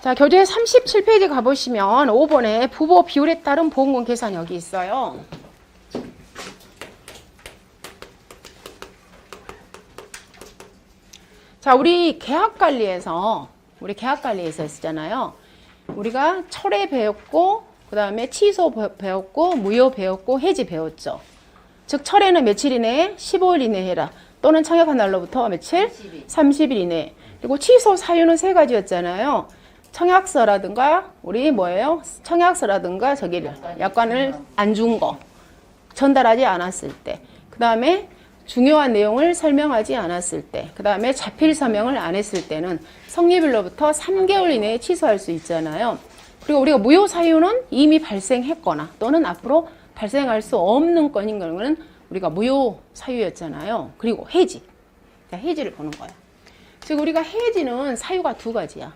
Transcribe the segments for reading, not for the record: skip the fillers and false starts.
자, 교재 37페이지 가보시면 5번에 부보 비율에 따른 보험금 계산 여기 있어요. 자, 우리 계약관리에서 했잖아요. 우리가 철회 배웠고, 그 다음에 취소 배웠고, 무효 배웠고, 해지 배웠죠. 즉, 철회는 며칠 이내에 15일 이내에 해라. 또는 청약한 날로부터 며칠? 30일 이내에. 그리고 취소 사유는 세 가지였잖아요. 청약서라든가, 청약서라든가, 약관을 안 준 거. 전달하지 않았을 때. 그 다음에 중요한 내용을 설명하지 않았을 때, 그 다음에 자필 서명을 안 했을 때는 성립일로부터 3개월 이내에 취소할 수 있잖아요. 그리고 우리가 무효 사유는 이미 발생했거나 또는 앞으로 발생할 수 없는 건인 경우는 우리가 무효 사유였잖아요. 그리고 해지. 자, 해지를 보는 거야. 즉 우리가 해지는 사유가 두 가지야.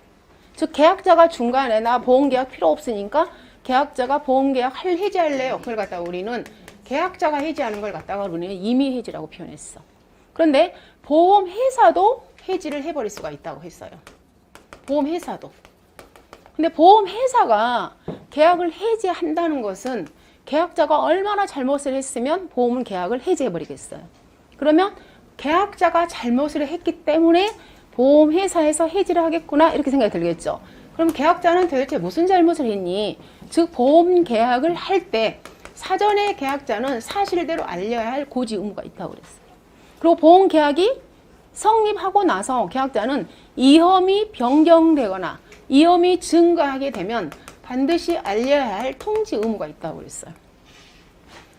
즉 계약자가 중간에 나 보험계약 필요 없으니까 계약자가 보험계약 해지할래요. 그걸 갖다가 우리는 계약자가 해지하는 걸 갖다가 우리는 임의 해지라고 표현했어. 그런데 보험회사도 해지를 해버릴 수가 있다고 했어요. 보험회사도. 근데 보험회사가 계약을 해지한다는 것은 계약자가 얼마나 잘못을 했으면 보험은 계약을 해지해버리겠어요. 그러면 계약자가 잘못을 했기 때문에 보험회사에서 해지를 하겠구나 이렇게 생각이 들겠죠. 그럼 계약자는 도대체 무슨 잘못을 했니? 즉 보험 계약을 할 때 사전에 계약자는 사실대로 알려야 할 고지 의무가 있다고 그랬어요. 그리고 보험 계약이 성립하고 나서 계약자는 이험이 변경되거나 이험이 증가하게 되면 반드시 알려야 할 통지 의무가 있다고 그랬어요.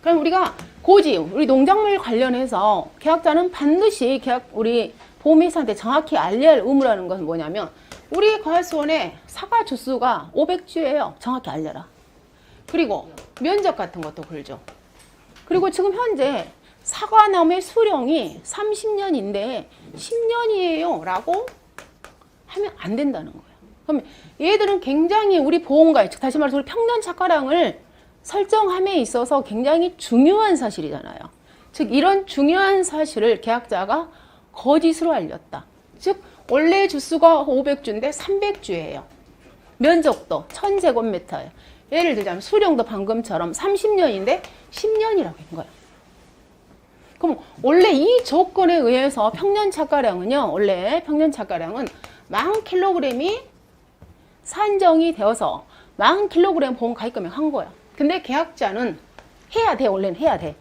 그럼 우리가 고지, 우리 농작물 관련해서 계약자는 반드시 우리 보험회사한테 정확히 알려야 할 의무라는 것은 뭐냐면 우리 과수원에 사과 주수가 500주예요. 정확히 알려라. 그리고 면적 같은 것도 걸죠. 그리고 지금 현재 사과나무의 수령이 30년인데 10년이에요 라고 하면 안 된다는 거예요. 그럼 얘들은 굉장히 우리 보험가에, 즉 다시 말해서 우리 평년착과량을 설정함에 있어서 굉장히 중요한 사실이잖아요. 즉 이런 중요한 사실을 계약자가 거짓으로 알렸다. 즉 원래 주수가 500주인데 300주예요. 면적도 1000제곱미터예요. 예를 들자면 수령도 방금처럼 30년인데 10년이라고 한 거예요. 그럼 원래 이 조건에 의해서 평년착과량은요. 원래 평년착과량은 10,000kg이 산정이 되어서 10,000kg 보험 가입금액 한 거야. 근데 계약자는 해야 돼. 원래는 해야 돼.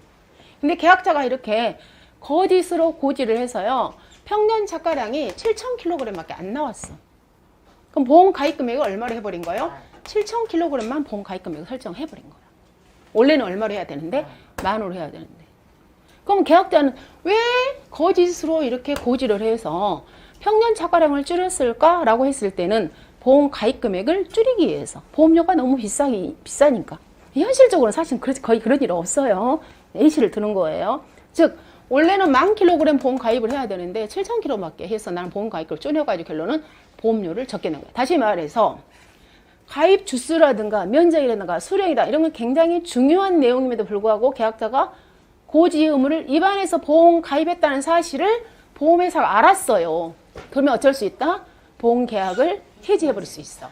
근데 계약자가 이렇게 거짓으로 고지를 해서요. 평년착과량이 7,000kg밖에 안 나왔어. 그럼 보험 가입금액을 얼마로 해버린 거예요? 7,000kg만 보험 가입금액을 설정해버린 거야. 원래는 얼마로 해야 되는데? 10,000원으로 해야 되는데. 그럼 계약자는 왜 거짓으로 이렇게 고지를 해서 평년착과량을 줄였을까라고 했을 때는 보험 가입금액을 줄이기 위해서. 보험료가 너무 비싸니까. 현실적으로는 사실 거의 그런 일 없어요. A씨를 드는 거예요. 즉 원래는 10,000kg 보험 가입을 해야 되는데 7,000kg밖에 해서 나는 보험 가입을 줄여가지고 결론은 보험료를 적게 낸 거야. 다시 말해서 가입 주수라든가 면적이라든가 수령이다 이런 건 굉장히 중요한 내용임에도 불구하고 계약자가 고지 의무를 위반해서 보험 가입했다는 사실을 보험회사가 알았어요. 그러면 어쩔 수 있다? 보험 계약을 해지해버릴 수 있어.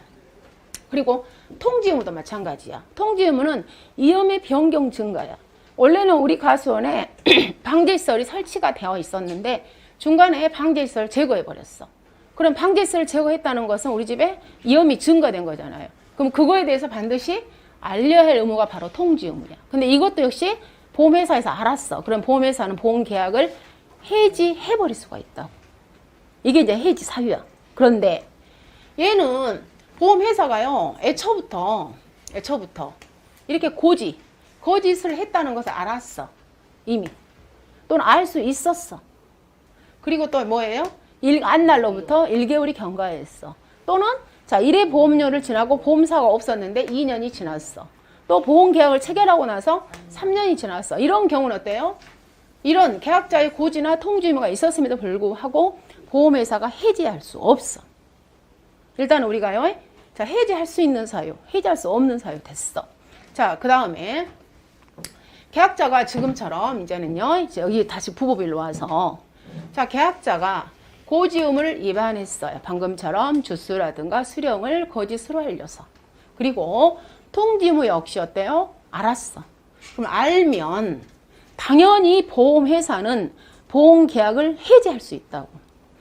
그리고 통지 의무도 마찬가지야. 통지 의무는 이험의 변경 증가야. 원래는 우리 가수원에 방제시설이 설치가 되어 있었는데 중간에 방제시설을 제거해버렸어. 그럼 방제시설을 제거했다는 것은 우리 집에 이험이 증가된 거잖아요. 그럼 그거에 대해서 반드시 알려야 할 의무가 바로 통지 의무야. 근데 이것도 역시 보험회사에서 알았어. 그럼 보험회사는 보험계약을 해지해버릴 수가 있다고. 이게 이제 해지 사유야. 그런데 얘는 보험회사가요. 애초부터 이렇게 거짓을 했다는 것을 알았어. 이미. 또는 알 수 있었어. 그리고 또 뭐예요? 안날로부터 1개월이 경과했어. 또는 자 1회 보험료를 지나고 보험사가 없었는데 2년이 지났어. 또 보험계약을 체결하고 나서 3년이 지났어. 이런 경우는 어때요? 이런 계약자의 고지나 통지 의무가 있었음에도 불구하고 보험회사가 해지할 수 없어. 일단 우리가요. 자 해지할 수 있는 사유, 해지할 수 없는 사유 됐어. 자 그 다음에 계약자가 지금처럼 이제는요. 이제 여기 다시 부법일로 와서 자 계약자가 고지음을 위반했어요. 방금처럼 주수라든가 수령을 거짓으로 알려서. 그리고 통지무 역시 어때요? 알았어. 그럼 알면 당연히 보험회사는 보험계약을 해지할 수 있다고.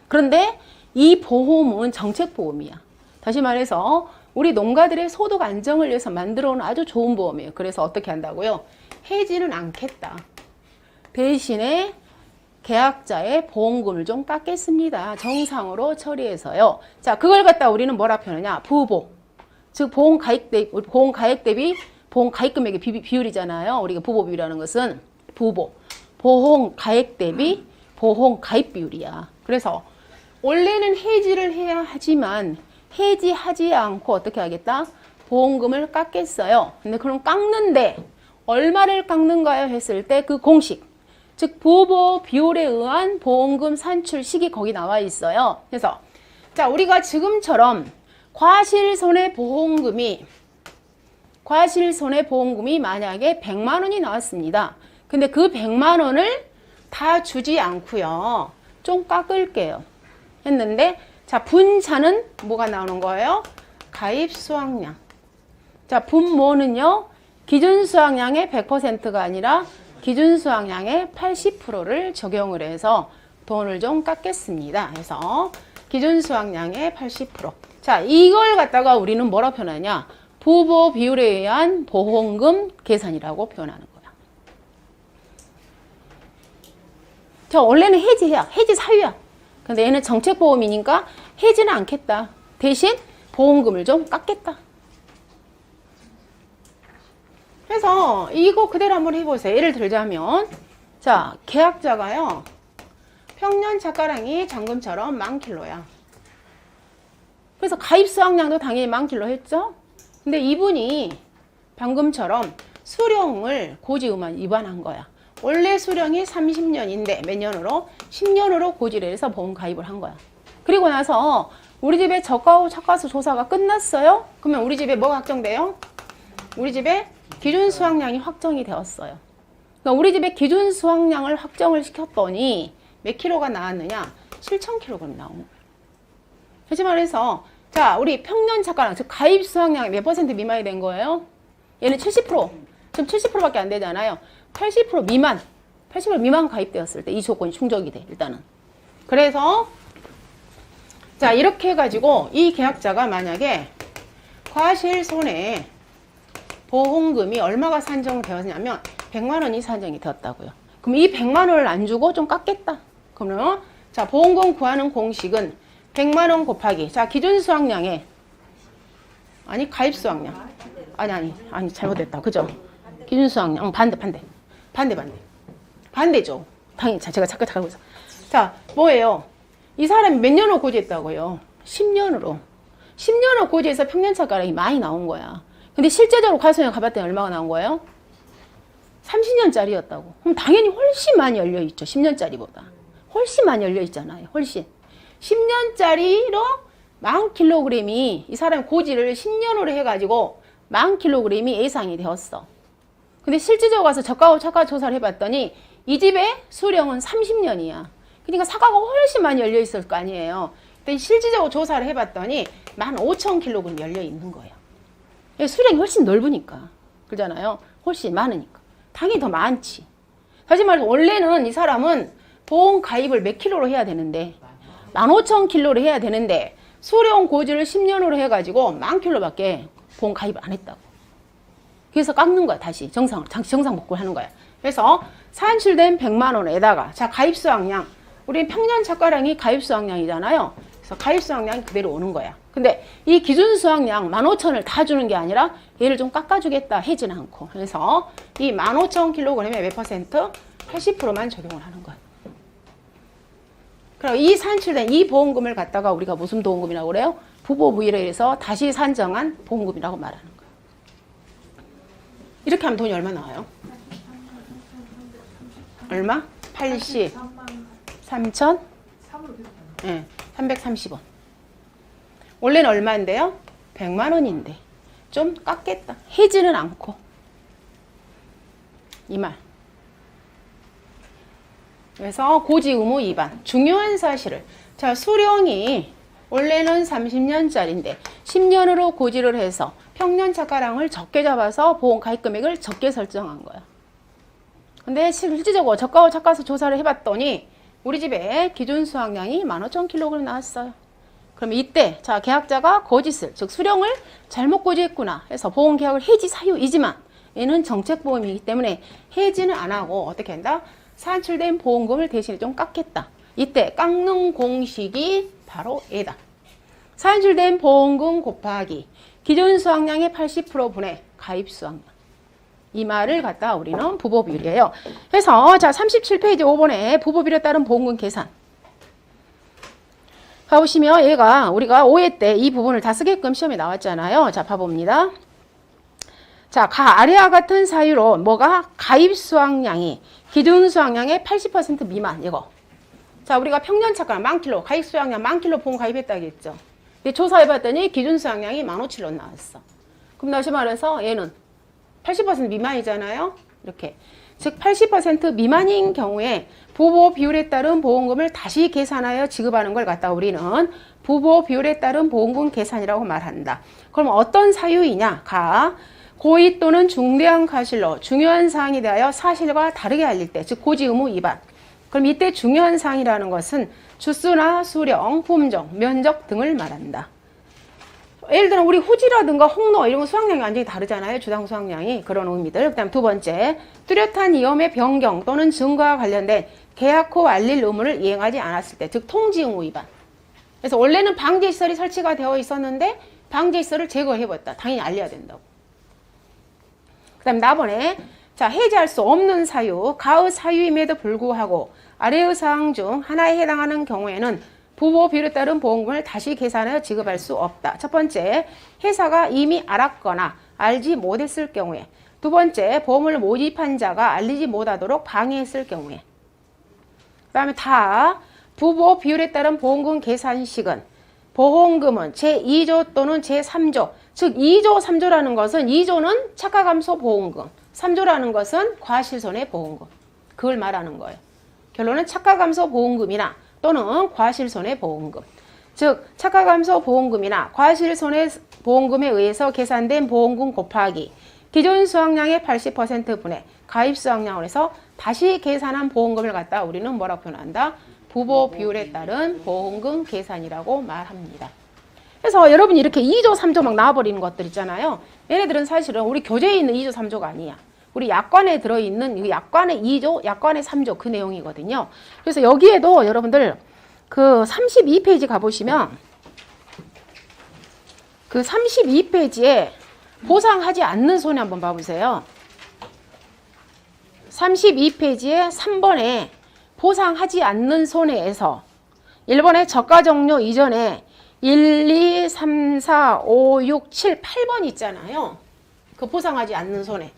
그런데 이 보험은 정책보험이야. 다시 말해서 우리 농가들의 소득 안정을 위해서 만들어 온 아주 좋은 보험이에요. 그래서 어떻게 한다고요? 해지는 않겠다. 대신에 계약자의 보험금을 좀 깎겠습니다. 정상으로 처리해서요. 자, 그걸 갖다 우리는 뭐라 표현하냐? 부보. 즉 보험가액 대비 보험가입 금액의 비율이잖아요. 우리가 부보 비율이라는 것은 부보. 보험가액 대비 보험가입 비율이야. 그래서 원래는 해지를 해야 하지만 해지하지 않고 어떻게 하겠다? 보험금을 깎겠어요. 근데 그럼 깎는데 얼마를 깎는가요? 했을 때 그 공식, 즉 부보 비율에 의한 보험금 산출 식이 거기 나와 있어요. 그래서 자, 우리가 지금처럼 과실손해보험금이 만약에 100만 원이 나왔습니다. 근데 그 100만 원을 다 주지 않고요. 좀 깎을게요. 했는데 자, 분차는 뭐가 나오는 거예요? 가입 수확량. 자, 분모는요. 기준 수확량의 100%가 아니라 기준 수확량의 80%를 적용을 해서 돈을 좀 깎겠습니다. 그래서 기준 수확량의 80%. 자, 이걸 갖다가 우리는 뭐라 표현하냐? 부보 비율에 의한 보험금 계산이라고 표현하는 거야. 자, 원래는 해지해야. 해지 사유야. 근데 얘는 정책보험이니까 해지는 않겠다. 대신 보험금을 좀 깎겠다. 그래서 이거 그대로 한번 해보세요. 예를 들자면 자, 계약자가요. 평년 착가량이 잔금처럼 10,000킬로야. 그래서 가입 수확량도 당연히 10,000킬로 했죠. 근데 이분이 방금처럼 수령을 고지의만 위반한 거야. 원래 수령이 30년인데 몇 년으로? 10년으로 고지를 해서 보험 가입을 한 거야. 그리고 나서 우리 집에 저가 후 착과수 조사가 끝났어요. 그러면 우리 집에 뭐가 확정돼요? 우리 집에 기준 수확량이 확정이 되었어요. 그러니까 우리 집에 기준 수확량을 확정을 시켰더니 몇 킬로가 나왔느냐? 7,000kg 나온 거예요. 다시 말해서 자, 우리 평년 착과량, 즉 가입 수확량이 몇 퍼센트 미만이 된 거예요? 얘는 70%. 지금 70%밖에 안 되잖아요. 80% 미만. 80% 미만 가입되었을 때 이 조건이 충족이 돼, 일단은. 그래서 자, 이렇게 해가지고 이 계약자가 만약에 과실손해 보험금이 얼마가 산정되었냐면 100만 원이 산정이 되었다고요. 그럼 이 100만 원을 안 주고 좀 깎겠다. 그러면 자, 보험금 구하는 공식은 100만 원 곱하기 자, 기준 수확량에 아니 가입 수확량 아니 잘못됐다. 그죠? 기준 수확량 반대죠. 당연히 자, 제가 착각하고 있어. 자, 뭐예요? 이 사람이 몇 년으로 고지했다고요? 10년으로 고지해서 평년차가량이 많이 나온 거야. 근데 실제적으로 과소형 가봤더니 얼마가 나온 거예요? 30년짜리였다고. 그럼 당연히 훨씬 많이 열려있죠. 10년짜리보다. 훨씬 많이 열려있잖아요. 훨씬. 10년짜리로 10,000kg이 이 사람이 고지를 10년으로 해가지고 10,000kg이 예상이 되었어. 근데 실질적으로 가서 저가 후 착과 조사를 해봤더니 이 집의 수령은 30년이야. 그러니까 사과가 훨씬 많이 열려있을 거 아니에요. 근데 실질적으로 조사를 해봤더니 15,000kg 열려있는 거예요. 수령이 훨씬 넓으니까. 그러잖아요. 훨씬 많으니까. 당연히 더 많지. 다시 말해서 원래는 이 사람은 보험 가입을 몇 킬로로 해야 되는데 15,000kg를 해야 되는데 수령 고지를 10년으로 해가지고 10,000kg밖에 보험 가입을 안 했다고. 그래서 깎는 거야. 다시 정상 복구를 하는 거야. 그래서 산출된 100만 원에다가 자, 가입 수확량. 우리 평년 착과량이 가입 수확량이잖아요. 그래서 가입 수확량이 그대로 오는 거야. 근데 이 기준 수확량 15,000을 다 주는 게 아니라 얘를 좀 깎아주겠다. 해지는 않고. 그래서 이 15,000kg에 몇 퍼센트? 80%만 적용을 하는 거야. 그럼 이 산출된 이 보험금을 갖다가 우리가 무슨 보험금이라고 그래요? 부보부일에 의해서 다시 산정한 보험금이라고 말하는 거예요. 이렇게 하면 돈이 얼마 나와요? 얼마? 80, 3,000? 네, 330원. 원래는 얼마인데요? 100만 원인데 좀 깎겠다. 해지는 않고. 이 말. 그래서 고지 의무 위반. 중요한 사실을. 자, 수령이 원래는 30년짜리인데 10년으로 고지를 해서 평년 착가량을 적게 잡아서 보험 가입 금액을 적게 설정한 거야. 근데 실질적으로 저가와 착가서 조사를 해봤더니 우리 집에 기준 수확량이 15,000kg 나왔어요. 그럼 이때 자 계약자가 거짓을 즉 수령을 잘못 고지했구나 해서 보험계약을 해지 사유이지만 얘는 정책보험이기 때문에 해지는 안 하고 어떻게 한다? 산출된 보험금을 대신에 좀 깎겠다. 이때 깎는 공식이 바로 얘다. 산출된 보험금 곱하기 기존 수확량의 80% 분의 가입 수확량. 이 말을 갖다 우리는 부보비율이에요. 그래서 자 37페이지 5번에 부보비율에 따른 보험금 계산. 가보시면 얘가 우리가 5회 때 이 부분을 다 쓰게끔 시험에 나왔잖아요. 자 봐봅니다. 자 아래와 같은 사유로 뭐가 가입 수확량이 기준 수확량의 80% 미만 이거. 자 우리가 평년 착가량 10,000kg 가입 수확량 10,000kg 보험 가입했다겠죠. 근데 조사해봤더니 기준 수확량이 15,000kg 나왔어. 그럼 다시 말해서 얘는 80% 미만이잖아요. 이렇게. 즉 80% 미만인 경우에 부보 비율에 따른 보험금을 다시 계산하여 지급하는 걸 갖다 우리는 부보 비율에 따른 보험금 계산이라고 말한다. 그럼 어떤 사유이냐? 고의 또는 중대한 과실로 중요한 사항에 대하여 사실과 다르게 알릴 때, 즉 고지 의무 위반. 그럼 이때 중요한 사항이라는 것은 주수나 수령, 품종, 면적 등을 말한다. 예를 들어 우리 후지라든가 홍로 이런 거 수확량이 완전히 다르잖아요. 주당 수확량이. 그런 의미들. 그 다음 두 번째, 뚜렷한 위험의 변경 또는 증가와 관련된 계약 후 알릴 의무를 이행하지 않았을 때, 즉 통지 의무 위반. 그래서 원래는 방제시설이 설치가 되어 있었는데 방제시설을 제거해버렸다. 당연히 알려야 된다고. 그 다음 나번에 자 해지할 수 없는 사유, 가의 사유임에도 불구하고 아래의 사항 중 하나에 해당하는 경우에는 부보 비율에 따른 보험금을 다시 계산하여 지급할 수 없다. 첫 번째, 회사가 이미 알았거나 알지 못했을 경우에. 두 번째, 보험을 모집한 자가 알리지 못하도록 방해했을 경우에. 그 다음에 부보 비율에 따른 보험금 계산식은 보험금은 제2조 또는 제3조, 즉 2조, 3조라는 것은 2조는 착가감소 보험금, 3조라는 것은 과실손해보험금. 그걸 말하는 거예요. 결론은 착가감소 보험금이나 또는 과실손해보험금. 즉 착가감소보험금이나 과실손해보험금에 의해서 계산된 보험금 곱하기 기존 수확량의 80% 분의 가입 수확량을 해서 다시 계산한 보험금을 갖다 우리는 뭐라고 표현한다? 부보 비율에 따른 보험금 계산이라고 말합니다. 그래서 여러분이 이렇게 2조, 3조 막 나와버리는 것들 있잖아요. 얘네들은 사실은 우리 교재에 있는 2조, 3조가 아니야. 우리 약관에 들어있는 이 약관의 2조, 약관의 3조 그 내용이거든요. 그래서 여기에도 여러분들 그 32페이지 가보시면 그 32페이지에 보상하지 않는 손해 한번 봐보세요. 32페이지에 3번에 보상하지 않는 손해에서 1번에 저가 종료 이전에 1, 2, 3, 4, 5, 6, 7, 8번 있잖아요. 그 보상하지 않는 손해.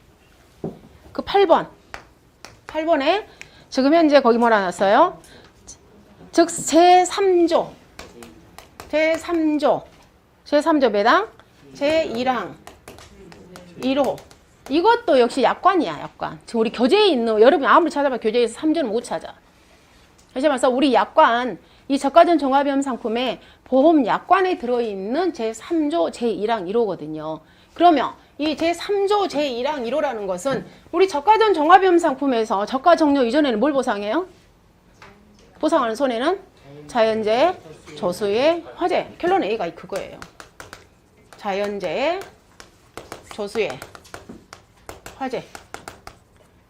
그 8번에 지금 현재 거기 뭐라 놨어요? 즉 제3조 배당 제1항 1호 이것도 역시 약관이야. 약관. 지금 우리 교재에 있는 여러분이 아무리 찾아봐 교재에서 3조는 못 찾아. 다시 말해서 우리 약관 이 저가전 종합위험 상품에 보험 약관에 들어있는 제3조 제1항 1호거든요. 그러면 이 제3조 제1항 1호라는 것은 우리 저가전 종합위험 상품에서 저가 종료 이전에는 뭘 보상해요? 보상하는 손해는 자연재해, 조수의 화재. 결론 A가 그거예요. 자연재해, 조수의 화재.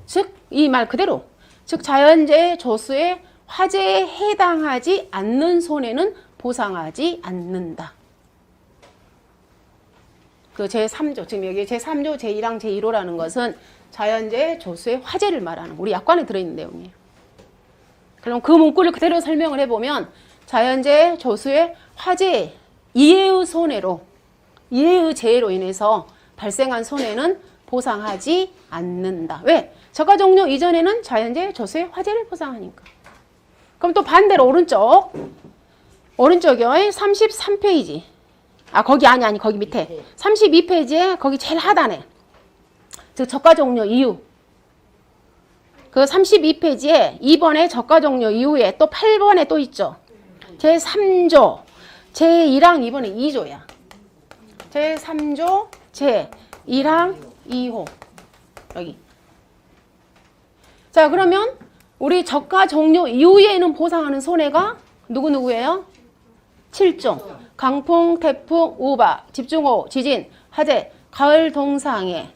즉 이 말 그대로 즉 자연재해, 조수의 화재에 해당하지 않는 손해는 보상하지 않는다. 그 제3조, 지금 여기 제3조, 제1항, 제1호라는 것은 자연재해, 조수의 화재를 말하는 우리 약관에 들어있는 내용이에요. 그럼 그 문구를 그대로 설명을 해보면 자연재해, 조수의 화재, 이해의 손해로, 이해의 재해로 인해서 발생한 손해는 보상하지 않는다. 왜? 저가 종료 이전에는 자연재해, 조수의 화재를 보상하니까. 그럼 또 반대로 오른쪽이요. 33페이지. 거기 아니 거기 밑에 32페이지에 거기 제일 하단에 즉 저가 종료 이유 그 32페이지에 2번에 저가 종료 이후에 또 8번에 또 있죠. 제3조 제1항 2번에 2조야. 제3조 제1항 2호 여기. 자, 그러면 우리 저가 종료 이후에는 보상하는 손해가 누구누구예요? 7종. 강풍, 태풍, 우박, 집중호우, 지진, 화재, 가을 동상해,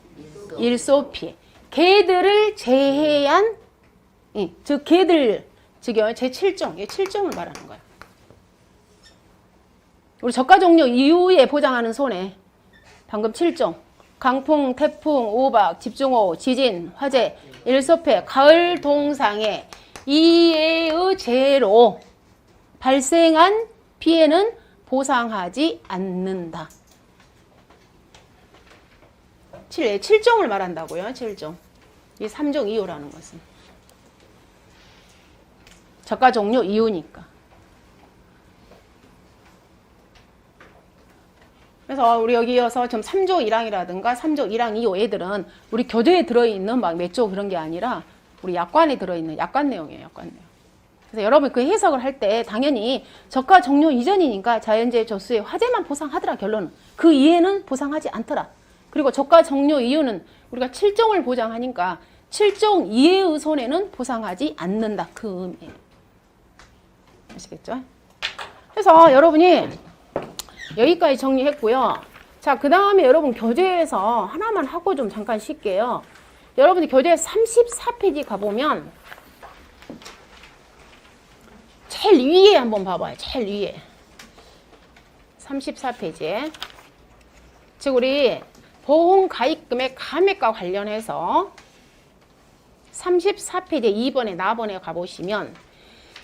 일소 피해. 걔들을 제외한, 즉 걔들, 즉요 제7종, 이 7종을 말하는 거야. 우리 저가 종료 이후에 보장하는 손해. 방금 7종. 강풍, 태풍, 우박, 집중호우, 지진, 화재, 일소피해, 가을 동상해 이의 재해로 발생한 피해는 보상하지 않는다. 7종을 말한다고요. 7종. 이 3종 이후라는 것은. 저가 종료 이후니까. 그래서 우리 여기 이어서 좀 3조 1항이라든가 3조 1항 2호 애들은 우리 교재에 들어있는 막 몇 조 그런 게 아니라 우리 약관에 들어있는 약관 내용이에요. 약관 내용. 그래서 여러분 그 해석을 할 때 당연히 저가 종료 이전이니까 자연재해 조수의 화재만 보상하더라. 결론은. 그 이해는 보상하지 않더라. 그리고 저가 종료 이후는 우리가 7종을 보장하니까 7종 이해의 손해는 보상하지 않는다. 그 의미예요. 아시겠죠? 그래서 여러분이 여기까지 정리했고요. 자, 그 다음에 여러분 교재에서 하나만 하고 좀 잠깐 쉴게요. 여러분들 교재 34페이지 가보면 제일 위에 한번 봐봐요. 제일 위에. 34페이지에. 즉 우리 보험가입금의 감액과 관련해서 34페이지 2번에 나번에 가보시면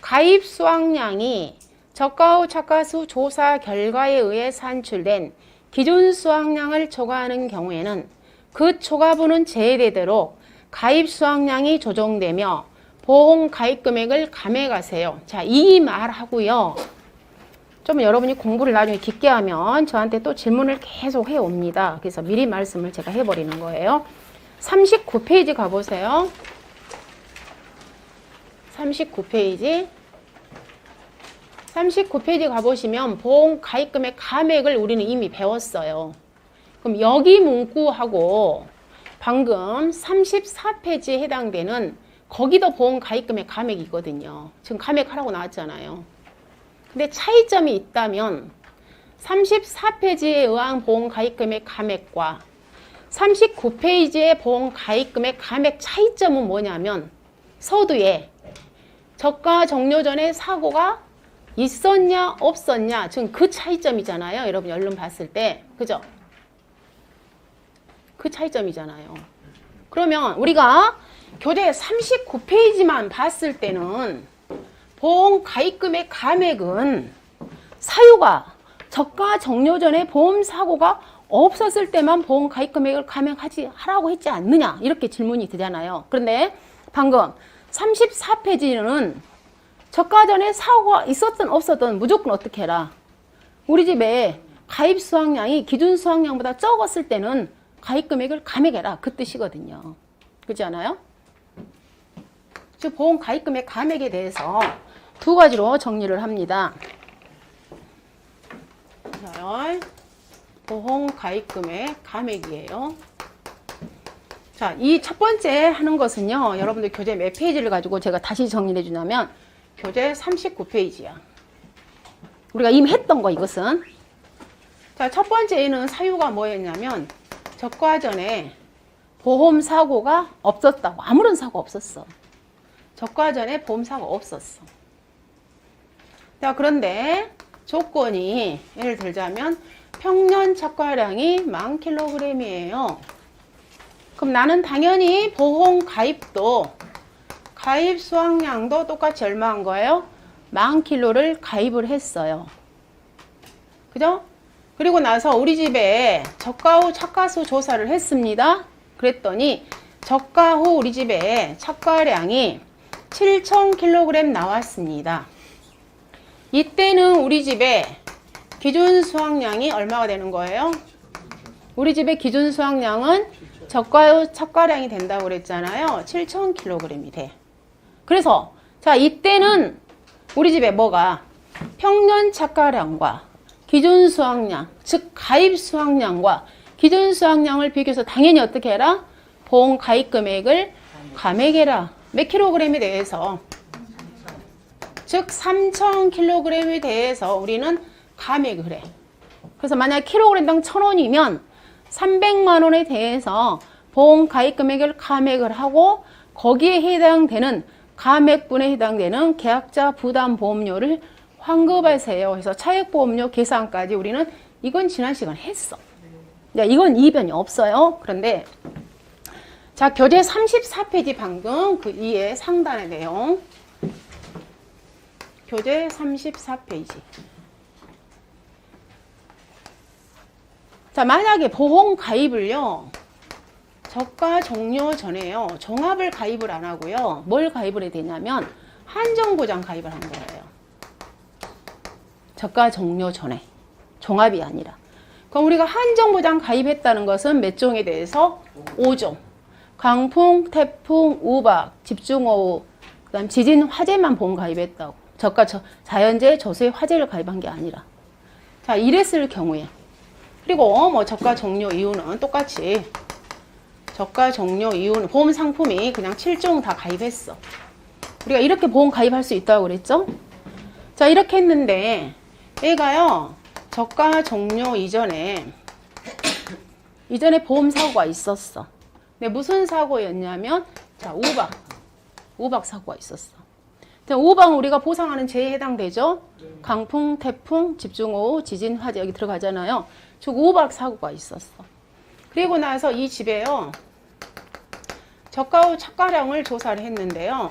가입 수확량이 저가 후 착가수 조사 결과에 의해 산출된 기준 수확량을 초과하는 경우에는 그 초과분은 제외되도록 가입 수확량이 조정되며 보험 가입 금액을 감액하세요. 자, 이 말하고요. 좀 여러분이 공부를 나중에 깊게 하면 저한테 또 질문을 계속 해옵니다. 그래서 미리 말씀을 제가 해버리는 거예요. 39페이지 가보세요. 39페이지. 39페이지 가보시면 보험 가입금액 감액을 우리는 이미 배웠어요. 그럼 여기 문구하고 방금 34페이지에 해당되는 거기도 보험 가입금액 감액이거든요. 지금 감액하라고 나왔잖아요. 근데 차이점이 있다면 34페이지에 의한 보험 가입금액 감액과 39페이지의 보험 가입금액 감액 차이점은 뭐냐면 서두에 저가 종료 전에 사고가 있었냐 없었냐 지금 그 차이점이잖아요. 여러분 얼른 봤을 때. 그죠? 그 차이점이잖아요. 그러면 우리가 교재 39페이지만 봤을 때는 보험 가입금액 감액은 사유가 저가 종료 전에 보험 사고가 없었을 때만 보험 가입금액을 하라고 했지 않느냐 이렇게 질문이 되잖아요. 그런데 방금 34페이지는 저가 전에 사고가 있었든 없었든 무조건 어떻게 해라. 우리 집에 가입 수확량이 기준 수확량보다 적었을 때는 가입 금액을 감액해라. 그 뜻이거든요. 그렇지 않아요? 즉 보험 가입 금액 감액에 대해서 두 가지로 정리를 합니다. 자, 보험 가입 금액 감액이에요. 자, 이 첫 번째 하는 것은요. 여러분들 교재 몇 페이지를 가지고 제가 다시 정리해 주냐면 교재 39페이지야. 우리가 이미 했던 거 이것은. 자, 첫 번째는 사유가 뭐였냐면 적과 전에 보험 사고가 없었다고. 아무런 사고 없었어. 적과 전에 보험 사고 없었어. 자, 그런데 조건이 예를 들자면 평년 적과량이 10,000kg이에요. 그럼 나는 당연히 보험 가입도 가입 수확량도 똑같이 얼마 한 거예요? 10,000kg를 가입을 했어요. 그죠? 그리고 나서 우리 집에 저가 후 착가수 조사를 했습니다. 그랬더니 저가 후 우리 집에 착과량이 7,000kg 나왔습니다. 이때는 우리 집에 기준 수확량이 얼마가 되는 거예요? 우리 집의 기준 수확량은 저가의 착과량이 된다고 그랬잖아요. 7,000kg이 돼. 그래서 자, 이때는 우리 집에 뭐가 평년 착과량과 기준 수확량, 즉 가입 수확량과 기준 수확량을 비교해서 당연히 어떻게 해라? 보험 가입 금액을 감액해라. 몇 킬로그램에 대해서? 즉 3,000kg에 대해서 우리는 감액을 해. 그래서 만약 킬로그램당 1,000원이면 300만 원에 대해서 보험 가입 금액을 감액을 하고 거기에 해당되는 감액분에 해당되는 계약자 부담 보험료를 환급하세요. 그래서 차액보험료 계산까지 우리는 이건 지난 시간에 했어. 야, 이건 이변이 없어요. 그런데 자, 교재 34페이지 방금 그 2의 상단의 내용. 교재 34페이지. 자, 만약에 보험 가입을요. 저가 종료 전에요. 종합을 가입을 안 하고요. 뭘 가입을 해야 되냐면 한정보장 가입을 한 거예요. 저가 종료 전에. 종합이 아니라. 그럼 우리가 한정보장 가입했다는 것은 몇 종에 대해서? 5종. 강풍, 태풍, 우박, 집중호우, 그다음 지진, 화재만 보험 가입했다고. 저가 자연재해, 저수의 화재를 가입한 게 아니라. 자, 이랬을 경우에. 그리고 뭐 저가 종료 이유는 똑같이 저가 종료 이유는 보험 상품이 그냥 7종 다 가입했어. 우리가 이렇게 보험 가입할 수 있다고 그랬죠? 자, 이렇게 했는데 얘가요. 저가 종료 이전에 보험 사고가 있었어. 근데 무슨 사고였냐면 자, 우박 사고가 있었어. 우박은 우리가 보상하는 재해에 해당되죠? 강풍, 태풍, 집중호우, 지진, 화재 여기 들어가잖아요. 즉 우박 사고가 있었어. 그리고 나서 이 집에요. 저가 착과량을 조사를 했는데요.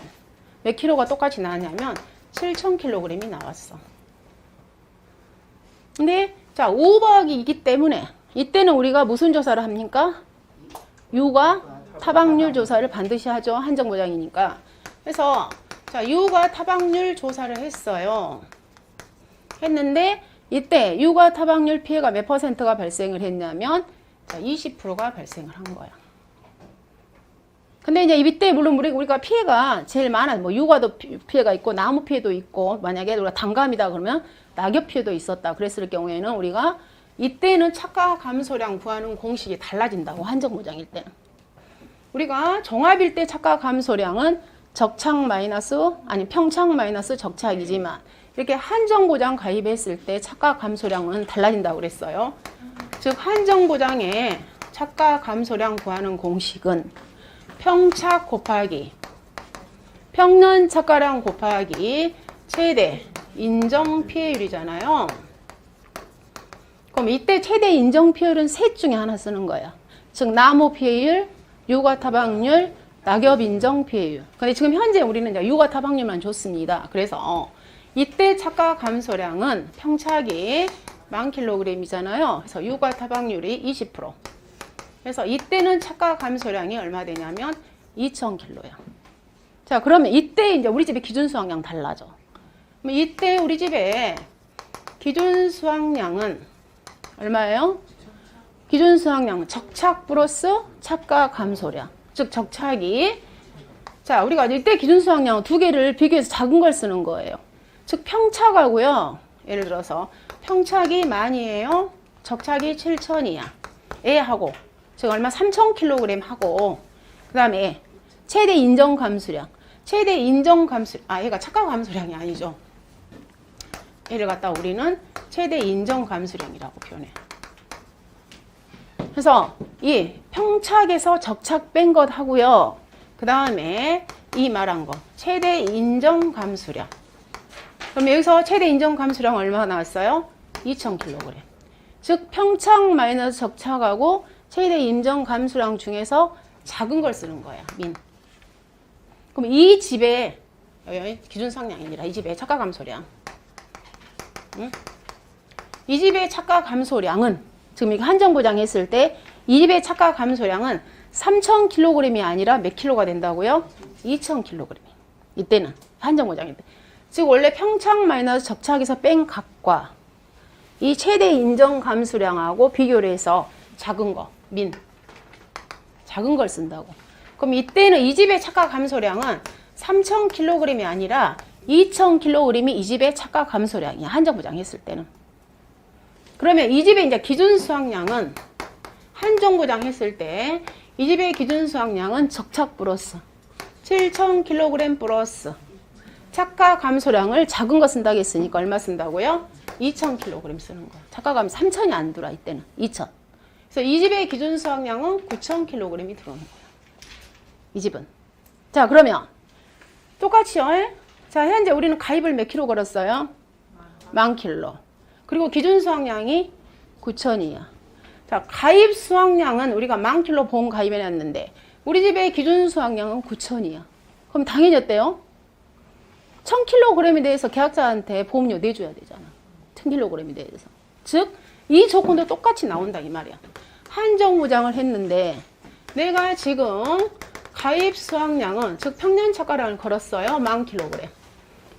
몇 킬로가 똑같이 나왔냐면 7,000kg이 나왔어. 근데 자, 우박이 있기 때문에 이때는 우리가 무슨 조사를 합니까? 유가 타박률 조사를 반드시 하죠. 한정보장이니까. 그래서 자, 유가 타박률 조사를 했어요. 했는데 이때 유가 타박률 피해가 몇 %가 발생을 했냐면 자, 20%가 발생을 한 거야. 근데 이제 이때 물론 우리가 피해가 제일 많아. 뭐 유가도 피해가 있고 나무 피해도 있고 만약에 우리가 단감이다 그러면 낙엽 피해도 있었다. 그랬을 경우에는 우리가 이때는 착과 감소량 구하는 공식이 달라진다고. 한정보장일 때는. 우리가 종합일 때 착과 감소량은 적착 마이너스 아니 평착 마이너스 적착이지만 이렇게 한정보장 가입했을 때 착과 감소량은 달라진다고 그랬어요. 즉 한정보장의 착과 감소량 구하는 공식은 평착 곱하기 평년 착과량 곱하기 최대 인정 피해율이잖아요. 그럼 이때 최대 인정 피해율은 셋 중에 하나 쓰는 거야. 즉 나무 피해율, 유가 타박률, 낙엽 인정 피해율. 근데 지금 현재 우리는 유가 타박률만 줬습니다. 그래서 이때 착과 감소량은 평착이 10,000kg이잖아요. 그래서 유가 타박률이 20%. 그래서 이때는 착과 감소량이 얼마 되냐면 2,000kg야. 자, 그러면 이때 이제 우리 집의 기준 수확량 달라져. 그럼 이때 우리 집의 기준 수확량은 얼마예요? 기준 수확량은 적착 플러스 착과 감소량. 즉 적착이 자, 우리가 이때 기준 수확량 두 개를 비교해서 작은 걸 쓰는 거예요. 즉 평착하고요. 예를 들어서 평착이 10,000이에요. 적착이 7,000이야. A하고 즉 얼마 3,000kg 하고 그다음에 최대 인정 감소량. 최대 인정 감소량. 얘가 착과 감소량이 아니죠. 얘를 갖다 우리는 최대 인정 감소량이라고 표현해. 그래서 이 평착에서 적착 뺀 것 하고요. 그 다음에 이 말한 거 최대 인정 감소량. 그럼 여기서 최대 인정 감소량 얼마나 나왔어요? 2,000kg. 즉 평착 마이너스 적착하고 최대 인정 감소량 중에서 작은 걸 쓰는 거야. 민. 그럼 이 집의 기준 수확량이 아니라 이 집의 착과 감소량. 응? 이 집의 착과 감소량은 지금 이거 한정보장했을 때 이 집의 착과 감소량은 3,000kg이 아니라 몇 킬로가 된다고요? 2,000kg. 이때는 한정보장일 때. 즉 원래 평착 마이너스 적착에서 뺀 값과 이 최대 인정 감소량하고 비교를 해서 작은 거, 민. 작은 걸 쓴다고. 그럼 이때는 이 집의 착각 감소량은 3,000kg이 아니라 2,000kg이 이 집의 착각 감소량이야. 한정보장 했을 때는. 그러면 이 집의 이제 기준 수확량은 한정보장 했을 때 이 집의 기준 수확량은 적착 플러스 7,000kg 플러스 착각 감소량을 작은 거 쓴다고 했으니까 얼마 쓴다고요? 2,000kg 쓰는 거야. 착각 감소 3,000이 안 들어와 이때는 2,000. 그래서 이 집의 기준 수확량은 9,000kg이 들어오는 거야. 이 집은. 자, 그러면 똑같이요. 자, 현재 우리는 가입을 몇 킬로 걸었어요? 10,000킬로. 그리고 기준 수확량이 9,000이야. 자, 가입 수확량은 우리가 10,000킬로 보험 가입해놨는데 우리 집의 기준 수확량은 9,000이야. 그럼 당연히 어때요? 1,000kg에 대해서 계약자한테 보험료 내줘야 되잖아. 1,000kg에 대해서. 즉, 이 조건도 똑같이 나온다 이 말이야. 한정보장을 했는데 내가 지금 가입 수확량은 즉 평년 착가량을 걸었어요. 10,000kg.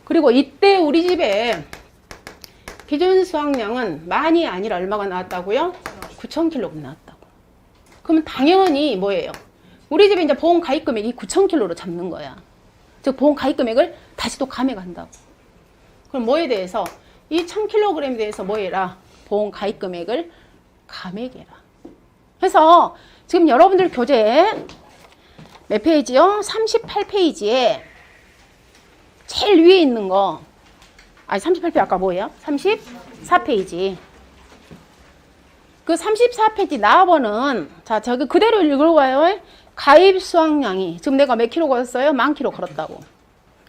그리고 이때 우리 집에 기준 수확량은 만이 아니라 얼마가 나왔다고요? 9,000kg 나왔다고. 그러면 당연히 뭐예요? 우리 집에 이제 보험 가입 금액이 9,000kg로 잡는 거야. 즉 보험 가입 금액을 다시 또 감액한다고. 그럼 뭐에 대해서? 이 1,000kg에 대해서 뭐 해라? 보험 가입 금액을 감액해라. 그래서 지금 여러분들 교재 몇 페이지요? 38페이지에 제일 위에 있는 거. 아니 38페이지 아까 뭐예요? 34페이지. 그 34페이지 나와보는 자 저기 그대로 읽어봐요. 가입 수확량이 지금 내가 몇 킬로 걸었어요? 10,000kg 걸었다고.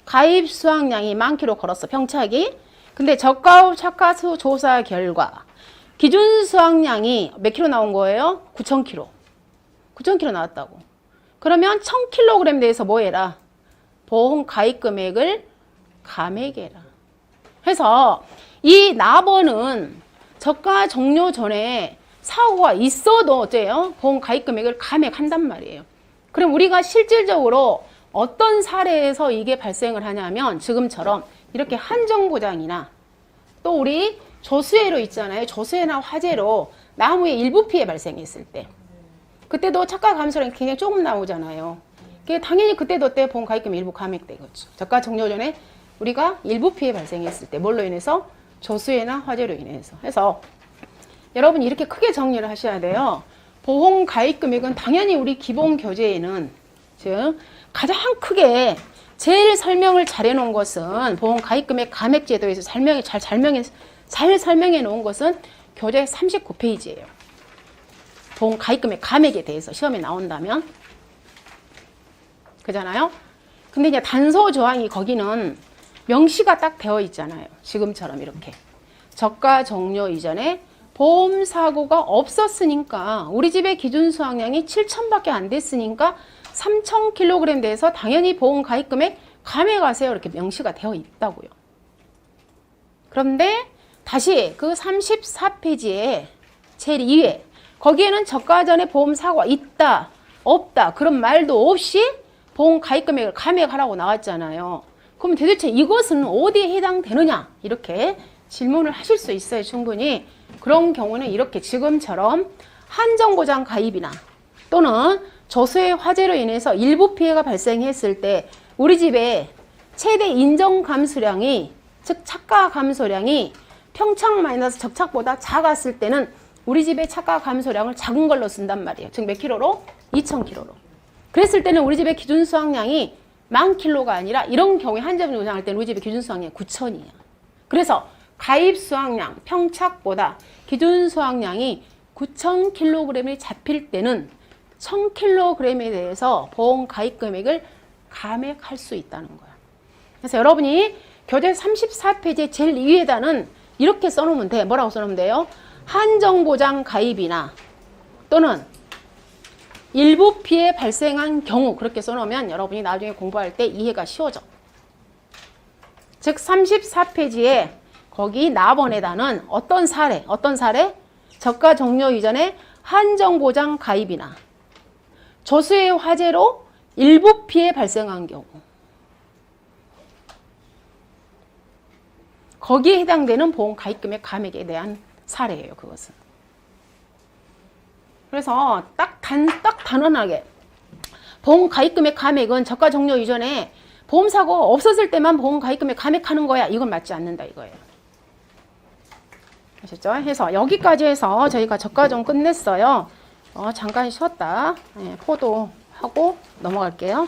가입 수확량이 10,000kg 걸었어. 평착이. 근데 저가업 착가수 조사 결과 기준 수확량이 몇 킬로 나온 거예요? 9,000kg. 9,000kg 나왔다고. 그러면 1,000kg에 대해서 뭐 해라? 보험 가입 금액을 감액해라. 해서 이 납원은 저가 종료 전에 사고가 있어도 어때요? 보험 가입 금액을 감액한단 말이에요. 그럼 우리가 실질적으로 어떤 사례에서 이게 발생을 하냐면 지금처럼 이렇게 한정보장이나 또 우리 조수해로 있잖아요. 조수해나 화재로 나무의 일부 피해 발생했을 때 그때도 착가 감소량이 굉장히 조금 나오잖아요. 당연히 그때도 어때? 보험 가입금 일부 감액되겠죠. 저가 종료 전에 우리가 일부 피해 발생했을 때 뭘로 인해서? 조수해나 화재로 인해서. 해서 여러분 이렇게 크게 정리를 하셔야 돼요. 보험 가입 금액은 당연히 우리 기본 교재에는 즉 가장 크게 제일 설명을 잘 해놓은 것은 보험 가입 금액 감액 제도에서 잘 설명해 놓은 것은 교재 39페이지예요. 보험 가입 금액 감액에 대해서 시험에 나온다면 그잖아요. 근데 이제 단서 조항이 거기는 명시가 딱 되어 있잖아요. 지금처럼 이렇게 저가 종료 이전에 보험 사고가 없었으니까 우리 집의 기준 수확량이 7,000밖에 안 됐으니까 3,000kg 대해서 당연히 보험 가입 금액 감액하세요. 이렇게 명시가 되어 있다고요. 그런데 다시 그 34페이지에 제일 2회 거기에는 저가 전에 보험 사고가 있다 없다 그런 말도 없이 보험 가입 금액을 감액하라고 나왔잖아요. 그럼 도대체 이것은 어디에 해당되느냐 이렇게 질문을 하실 수 있어요. 충분히. 그런 경우는 이렇게 지금처럼 한정보장 가입이나 또는 조수의 화재로 인해서 일부 피해가 발생했을 때 우리 집에 최대 인정 감소량이 즉 착가 감소량이 평착 마이너스 적착보다 작았을 때는 우리 집의 착가 감소량을 작은 걸로 쓴단 말이에요. 즉 몇 킬로로? 2,000kg로. 그랬을 때는 우리 집의 기준 수확량이 10,000kg가 아니라 이런 경우에 한정보장 보장할 때는 우리 집의 기준 수확량이 9,000이에요. 그래서 가입 수확량 평착보다 기준 수확량이 9,000kg이 잡힐 때는 1,000kg에 대해서 보험 가입 금액을 감액할 수 있다는 거야. 그래서 여러분이 교재 34페이지 제일 위에다는 이렇게 써놓으면 돼. 뭐라고 써놓으면 돼요? 한정보장 가입이나 또는 일부 피해 발생한 경우 그렇게 써놓으면 여러분이 나중에 공부할 때 이해가 쉬워져. 즉 34페이지에 거기 납원에다는 어떤 사례? 저가 종료 이전에 한정보장 가입이나 조수의 화재로 일부 피해 발생한 경우 거기에 해당되는 보험 가입금액 감액에 대한 사례예요. 그것은. 그래서 딱 단언하게 보험 가입금액 감액은 저가 종료 이전에 보험사고 없었을 때만 보험 가입금액 감액하는 거야. 이건 맞지 않는다 이거예요. 아셨죠? 해서 여기까지 해서 저희가 저가종 끝냈어요. 잠깐 쉬었다. 포도하고 넘어갈게요.